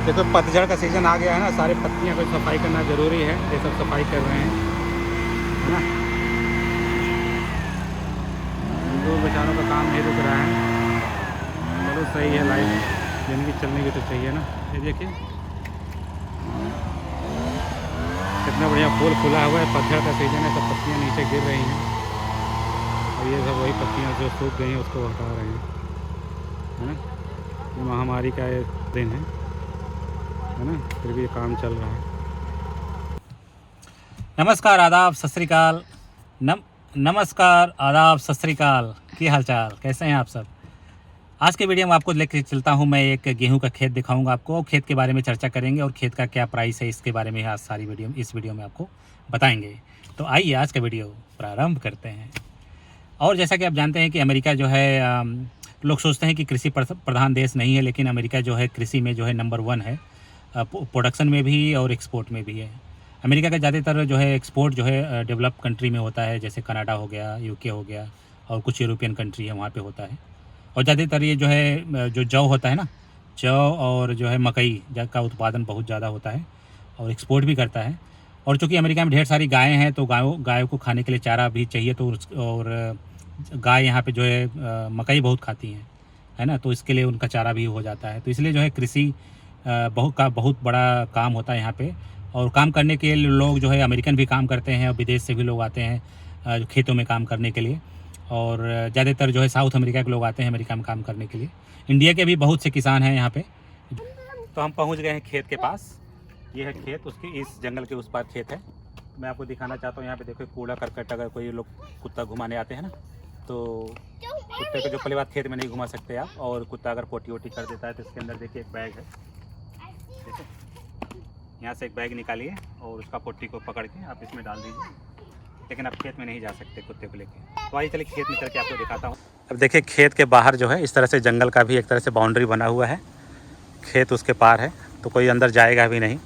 देखो पतझड़ का सीज़न आ गया है ना, सारी पत्तियां को सफाई करना ज़रूरी है। ये सब सफाई कर रहे हैं, है ना। मजदूर बेचारों का काम नहीं रुक रहा है। चलो सही है, लाइफ ज़िंदगी चलने की तो चाहिए ना। ये देखिए कितना बढ़िया फूल फूला हुआ है। पतझड़ का सीज़न है, सब पत्तियाँ नीचे गिर रही हैं और ये सब वही पत्तियाँ जो सूख गई हैं उसको हटा रहे हैं, है ना। ये महामारी का ये दिन है ना, फिर भी काम चल रहा है। नमस्कार, आदाब, सत श्री अकाल। नमस्कार, आदाब, सत श्री अकाल। की हाल चाल, कैसे हैं आप सब। आज के वीडियो में आपको लेकर चलता हूं। मैं एक गेहूं का खेत दिखाऊंगा आपको और खेत के बारे में चर्चा करेंगे और खेत का क्या प्राइस है इसके बारे में आज सारी इस वीडियो में आपको बताएंगे। तो आइए आज का वीडियो प्रारंभ करते हैं। और जैसा कि आप जानते हैं कि अमेरिका जो है, लोग सोचते हैं कि कृषि प्रधान देश नहीं है, लेकिन अमेरिका जो है कृषि में जो है नंबर 1 है, प्रोडक्शन में भी और एक्सपोर्ट में भी है। अमेरिका का ज़्यादातर जो है एक्सपोर्ट जो है डेवलप कंट्री में होता है, जैसे कनाडा हो गया, यूके हो गया और कुछ यूरोपियन कंट्री है वहाँ पे होता है। और ज़्यादातर ये जो है जो जौ होता है ना, जौ और जो है मकई का उत्पादन बहुत ज़्यादा होता है और एक्सपोर्ट भी करता है। और चूँकि अमेरिका में ढेर सारी गायें हैं तो गायों को खाने के लिए चारा भी चाहिए, तो और गाय यहाँ पे जो है मकई बहुत खाती हैं, है ना, तो इसके लिए उनका चारा भी हो जाता है। तो इसलिए जो है कृषि बहुत बड़ा काम होता है यहाँ पे। और काम करने के लिए लोग जो है अमेरिकन भी काम करते हैं और विदेश से भी लोग आते हैं खेतों में काम करने के लिए। और ज़्यादातर जो है साउथ अमेरिका के लोग आते हैं अमेरिका में काम करने के लिए। इंडिया के भी बहुत से किसान हैं यहाँ पे। तो हम पहुँच गए हैं खेत के पास। ये है खेत, उसके इस जंगल के उस पार खेत है। मैं आपको दिखाना चाहता हूँ। यहाँ पे देखो कूड़ा करकट, अगर कोई लोग कुत्ता घुमाने आते हैं ना, तो कुत्ते को जो पहली बात खेत में नहीं घुमा सकते आप। और कुत्ता अगर पोटी वोटी कर देता है तो इसके अंदर देखिए एक बैग है, देखिए यहाँ से एक बैग निकालिए और उसका पोटी को पकड़ के आप इसमें डाल दीजिए। लेकिन आप खेत में नहीं जा सकते कुत्ते को लेके। तो आइए चलिए खेत में करके आपको दिखाता हूँ। अब देखिए खेत के बाहर जो है इस तरह से जंगल का भी एक तरह से बाउंड्री बना हुआ है। खेत उसके पार है तो कोई अंदर जाएगा भी नहीं।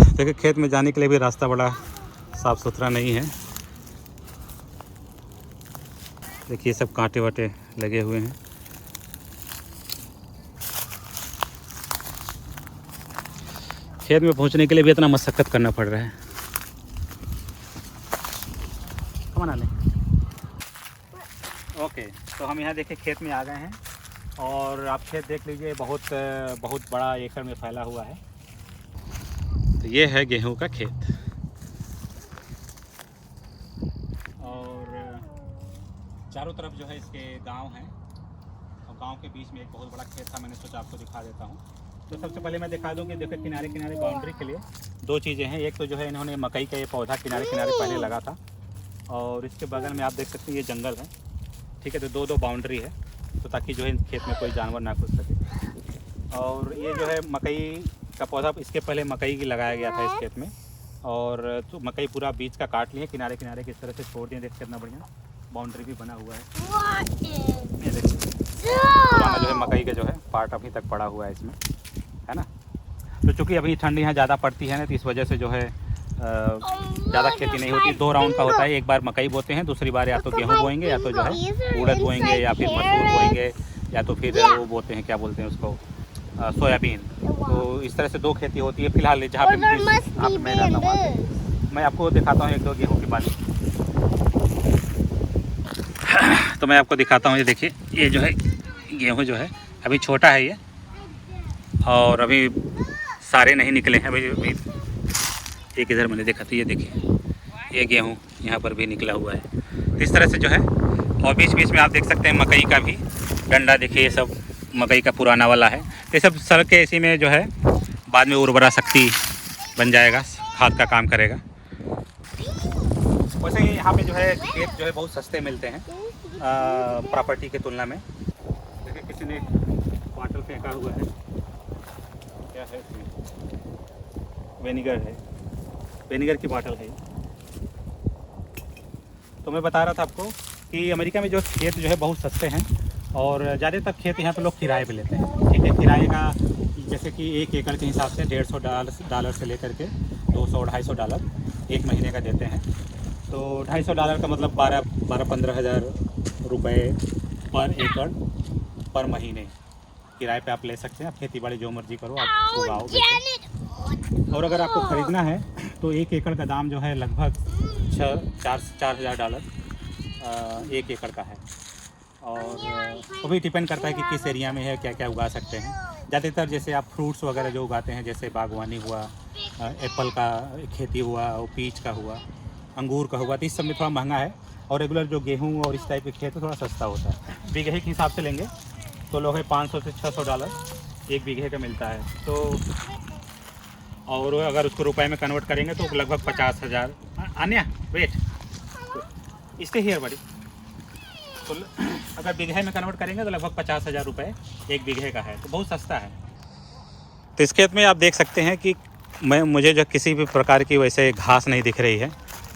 देखिए खेत में जाने के लिए भी रास्ता बड़ा साफ़ सुथरा नहीं है। देखिए सब कांटे वाटे लगे हुए हैं। खेत में पहुंचने के लिए भी इतना मशक्क़त करना पड़ रहा है। ओके, तो हम यहाँ देखिए खेत में आ गए हैं और आप खेत देख लीजिए, बहुत बड़ा एकड़ में फैला हुआ है। तो ये है गेहूं का खेत और चारों तरफ जो है इसके गांव हैं और गांव के बीच में एक बहुत बड़ा खेत था। मैंने सोचा आपको दिखा देता हूं। तो सबसे पहले मैं दिखा दूं कि देखो किनारे किनारे बाउंड्री के लिए 2 चीज़ें हैं। एक तो जो है इन्होंने मकई का ये पौधा किनारे किनारे पहले लगा था और इसके बगल में आप देख सकते हैं ये जंगल है, ठीक है। तो 2 बाउंड्री है, तो ताकि जो है खेत में कोई जानवर ना घुस सके। और ये जो है मकई का पौधा, इसके पहले मकई की लगाया गया था इस खेत में। और तो मकई पूरा बीच का काट लिए, किनारे किनारे किस तरह से छोड़ दिए। देखिए कितना बढ़िया बाउंड्री भी बना हुआ है। ये देखिए पुराना जो है मकई का जो है पार्ट अभी तक पड़ा हुआ है इसमें, है ना। तो चूँकि अभी ठंड यहाँ ज़्यादा पड़ती है ना, तो इस वजह से जो है ज़्यादा खेती नहीं होती। 2 राउंड का होता है, एक बार मकई बोते हैं, दूसरी बार या तो गेहूँ बोएंगे या तो जो है उड़द बोएंगे या फिर मसूर बोएंगे या तो फिर वो बोते हैं, क्या बोलते हैं उसको, सोयाबीन। तो इस तरह से 2 खेती होती है फिलहाल जहाँ पे मैं रहता हूँ। मैं आपको दिखाता हूँ 1-2 गेहूँ की बात। तो मैं आपको दिखाता हूँ, ये देखिए ये जो है गेहूँ जो है अभी छोटा है ये, और अभी सारे नहीं निकले हैं अभी एक इधर मैंने देखा। तो ये देखिए ये गेहूँ यहाँ पर भी निकला हुआ है इस तरह से जो है। और बीच बीच में आप देख सकते हैं मकई का भी डंडा, देखिए ये सब मकई का पुराना वाला है। ये सब सड़क के इसी में जो है बाद में उर्वरा शक्ति बन जाएगा, खाद का काम करेगा। वैसे ही यहाँ पे जो है खेत जो है बहुत सस्ते मिलते हैं प्रॉपर्टी की तुलना में। देखिए किसी ने बॉटल फेंका हुआ है, क्या है इसमें, विनेगर है, विनेगर की बॉटल है। तो मैं बता रहा था आपको कि अमेरिका में जो खेत जो है बहुत सस्ते हैं और ज़्यादातर खेत यहाँ पे लोग किराए पे लेते हैं, ठीक है। किराए का जैसे कि 1 एकड़ के हिसाब से $150 से लेकर के $200-250 1 महीने का देते हैं। तो $250 का मतलब 12-15 हज़ार रुपये पर एकड़ पर महीने किराए पे आप ले सकते हैं। आप खेती बाड़ी जो मर्जी करो, आप उगाओ बेचो। और अगर आपको ख़रीदना है तो 1 एकड़ का दाम जो है लगभग 4,000 डॉलर 1 एकड़ का है। और वो भी डिपेंड करता है कि किस एरिया में है, क्या क्या उगा सकते हैं। ज़्यादातर जैसे आप फ्रूट्स वगैरह जो उगाते हैं, जैसे बागवानी हुआ, एप्पल का खेती हुआ, और पीच का हुआ, अंगूर का हुआ, तो इस सब में थोड़ा महंगा है। और रेगुलर जो गेहूँ और इस टाइप के खेत थोड़ा सस्ता होता है। बीघे के हिसाब से लेंगे तो लोग 500 से 600 डॉलर 1 बीघे का मिलता है। तो और अगर उसको रुपए में कन्वर्ट करेंगे तो लगभग 50,000। अन्य वेट स्टे हियर बड़ी। तो अगर बीघे में कन्वर्ट करेंगे तो लगभग 50,000 रुपये 1 बीघे का है, तो बहुत सस्ता है। तो इस खेत में आप देख सकते हैं कि मुझे जो किसी भी प्रकार की वैसे घास नहीं दिख रही है,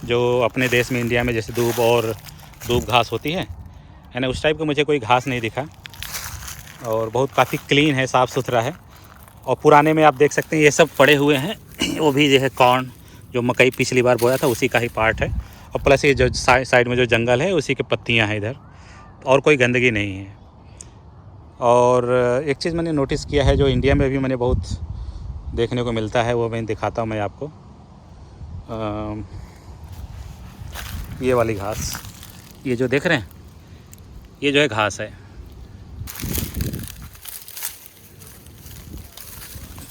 जो अपने देश में इंडिया में जैसे दूब घास होती है ना, उस टाइप का मुझे कोई घास नहीं दिखा। और बहुत काफ़ी क्लीन है, साफ़ सुथरा है। और पुराने में आप देख सकते हैं ये सब पड़े हुए हैं, वो भी जो है कॉर्न, जो मकई पिछली बार बोया था उसी का ही पार्ट है। और प्लस ये जो साइड में जो जंगल है उसी के पत्तियां हैं इधर, और कोई गंदगी नहीं है। और एक चीज़ मैंने नोटिस किया है जो इंडिया में भी मैंने बहुत देखने को मिलता है, वो मैं दिखाता हूँ मैं आपको। ये वाली घास, ये जो देख रहे हैं, ये जो है घास है,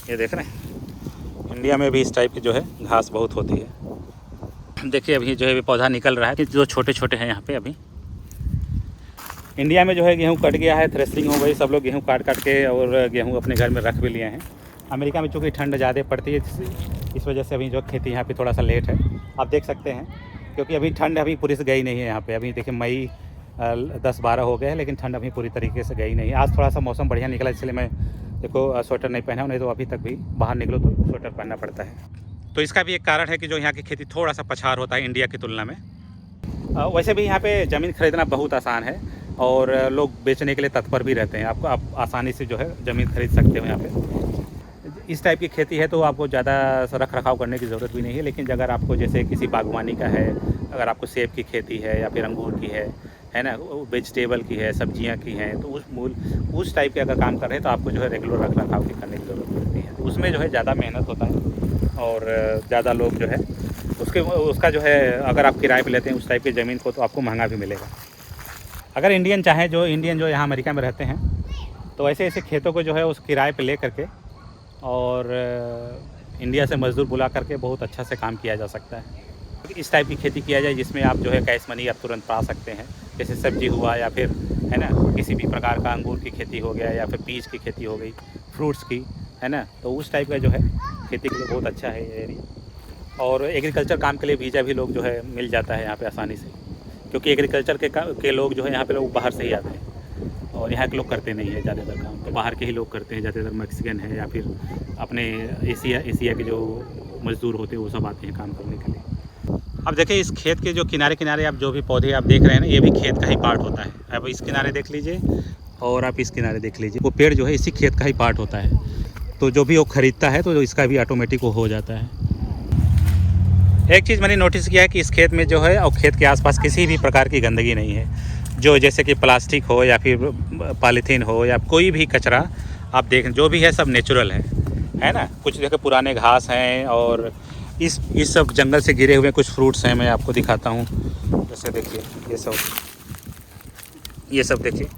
ये देख रहे हैं। इंडिया में भी इस टाइप की जो है घास बहुत होती है। देखिए अभी जो है पौधा निकल रहा है, जो छोटे छोटे हैं यहाँ पे। अभी इंडिया में जो है गेहूँ कट गया है, थ्रेसिंग हो गई, सब लोग गेहूँ काट के और गेहूँ अपने घर में रख भी लिए हैं। अमेरिका में चूँकि ठंड ज़्यादा पड़ती है, इस वजह से अभी जो खेती यहाँ पे थोड़ा सा लेट है, आप देख सकते हैं। क्योंकि अभी ठंड अभी पूरी से गई नहीं है यहाँ पे। अभी देखिए मई 10-12 हो गए हैं, लेकिन ठंड अभी पूरी तरीके से गई नहीं है। आज थोड़ा सा मौसम बढ़िया निकला, इसलिए मैं देखो स्वेटर नहीं पहना हूँ, नहीं तो अभी तक भी बाहर निकलो तो स्वेटर पहनना पड़ता है। तो इसका भी एक कारण है कि जो यहाँ की खेती थोड़ा सा पछाड़ होता है इंडिया की तुलना में। वैसे भी यहाँ पे ज़मीन खरीदना बहुत आसान है और लोग बेचने के लिए तत्पर भी रहते हैं। आप आसानी से जो है ज़मीन खरीद सकते हो यहाँ पे। इस टाइप की खेती है तो आपको ज़्यादा रख रखाव करने की ज़रूरत भी नहीं है। लेकिन अगर आपको जैसे किसी बागवानी का है, अगर आपको सेब की खेती है या फिर अंगूर की है ना, वेजिटेबल की है, सब्जियां की हैं, तो उस टाइप के अगर काम कर रहे हैं तो आपको जो है रेगुलर रख रखाव की करने की ज़रूरत पड़ती है। उसमें जो है ज़्यादा मेहनत होता है और ज़्यादा लोग जो है उसका जो है, अगर आप किराए पे लेते हैं उस टाइप की ज़मीन को, तो आपको महंगा भी मिलेगा। अगर इंडियन जो यहाँ अमेरिका में रहते हैं, तो ऐसे खेतों को जो है उस किराए पे ले करके और इंडिया से मज़दूर बुला करके बहुत अच्छा से काम किया जा सकता है। इस टाइप की खेती किया जाए जिसमें आप जो है कैश मनी आप तुरंत पा सकते हैं, जैसे सब्जी हुआ या फिर है ना किसी भी प्रकार का अंगूर की खेती हो गया या फिर पीच की खेती हो गई, फ्रूट्स की, है ना। तो उस टाइप का जो है खेती के लिए बहुत अच्छा है ये एरिया। और एग्रीकल्चर काम के लिए वीज़ा भी लोग जो है मिल जाता है यहाँ पे आसानी से, क्योंकि एग्रीकल्चर के लोग जो है यहाँ पे लोग बाहर से ही आते हैं और यहाँ के लोग करते नहीं है ज़्यादातर काम, तो बाहर के ही लोग करते हैं। ज़्यादातर मैक्सिकन है या फिर अपने एशिया के जो मज़दूर होते हैं वो सब आते हैं काम करने के लिए। अब देखिए इस खेत के जो किनारे आप जो भी पौधे आप देख रहे हैं ना, ये भी खेत का ही पार्ट होता है। अब इस किनारे देख लीजिए और आप इस किनारे देख लीजिए, वो पेड़ जो है इसी खेत का ही पार्ट होता है। तो जो भी वो ख़रीदता है तो इसका भी ऑटोमेटिक वो हो जाता है। एक चीज़ मैंने नोटिस किया है कि इस खेत में जो है और खेत के आसपास किसी भी प्रकार की गंदगी नहीं है, जो जैसे कि प्लास्टिक हो या फिर पॉलीथीन हो या कोई भी कचरा आप देखें, जो भी है सब नेचुरल है ना। कुछ जगह पुराने घास हैं और इस सब जंगल से गिरे हुए कुछ फ्रूट्स हैं, मैं आपको दिखाता हूँ। जैसे देखिए ये सब देखिए,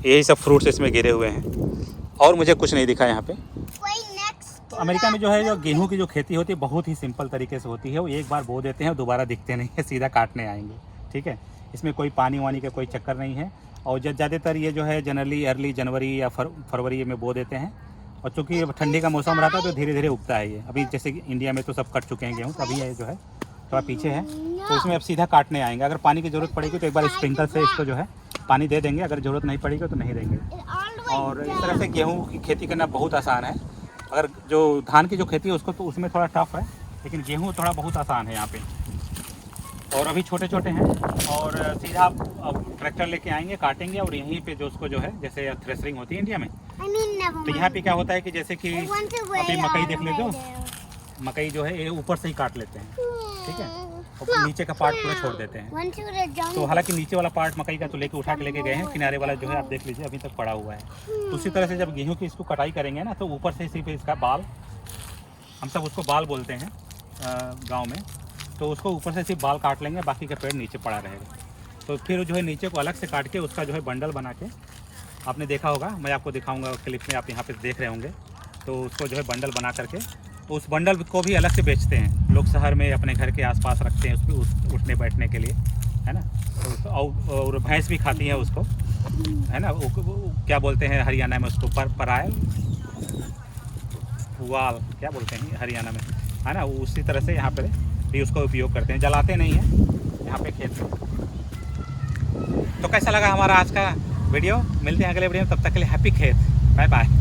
यही सब फ्रूट्स इसमें गिरे हुए हैं और मुझे कुछ नहीं दिखा यहाँ पे। तो अमेरिका में जो है जो गेहूं की जो खेती होती है बहुत ही सिंपल तरीके से होती है। वो एक बार बो देते हैं, दोबारा दिखते नहीं है, सीधा काटने आएंगे, ठीक है। इसमें कोई पानी वानी का कोई चक्कर नहीं है। और ज़्यादातर ये जो है जनरली अर्ली जनवरी या फरवरी में बो देते हैं। और चूँकि ठंडी का मौसम रहता है तो धीरे धीरे उगता है ये। अभी जैसे इंडिया में तो सब कट चुके हैं गेहूँ, तो अभी ये जो है थोड़ा पीछे है, तो इसमें अब सीधा काटने आएंगे। अगर पानी की ज़रूरत पड़ेगी तो एक बार स्प्रिंकलर से इसको जो है पानी दे देंगे, अगर ज़रूरत नहीं पड़ेगी तो नहीं देंगे। और इस तरह से गेहूँ की खेती करना बहुत आसान है। अगर जो धान की जो खेती है उसको तो उसमें थोड़ा टफ है, लेकिन गेहूँ थोड़ा बहुत आसान है यहाँ पे। और अभी छोटे छोटे हैं और सीधा आप ट्रैक्टर लेके आएंगे, काटेंगे और यहीं पे जो उसको जो है जैसे थ्रेशरिंग होती है इंडिया में, तो यहाँ पे क्या होता है कि जैसे कि अभी मकई देख लेते हो, मकई जो है ये ऊपर से ही काट लेते हैं, ठीक है। और नीचे का पार्ट पूरा छोड़ देते हैं। तो हालांकि नीचे वाला पार्ट मकई का तो लेके उठा के लेके गए हैं, किनारे वाला जो है आप देख लीजिए अभी तक पड़ा हुआ है। तो उसी तरह से जब गेहूँ की इसको कटाई करेंगे ना, तो ऊपर से सिर्फ इसका बाल, हम सब उसको बाल बोलते हैं गाँव में, तो उसको ऊपर से सिर्फ बाल काट लेंगे, बाकी का पेड़ नीचे पड़ा रहेगा। तो फिर जो है नीचे को अलग से काट के उसका जो है बंडल बना के, आपने देखा होगा, मैं आपको दिखाऊंगा क्लिप में, आप यहाँ पे देख रहे होंगे। तो उसको जो है बंडल बना करके, तो उस बंडल को भी अलग से बेचते हैं लोग, शहर में अपने घर के आसपास रखते हैं उसको उठने बैठने के लिए, है ना। तो और भैंस भी खाती है उसको, है ना। वो क्या बोलते हैं हरियाणा में उसको, परायल, पुआल क्या बोलते हैं हरियाणा में, है ना। उसी तरह से यहाँ पर भी उसका उपयोग करते हैं, जलाते नहीं हैं यहाँ पे खेत में। तो कैसा लगा हमारा आज का वीडियो, मिलते हैं अगले वीडियो में, तब तक के लिए हैप्पी खेत, बाय बाय।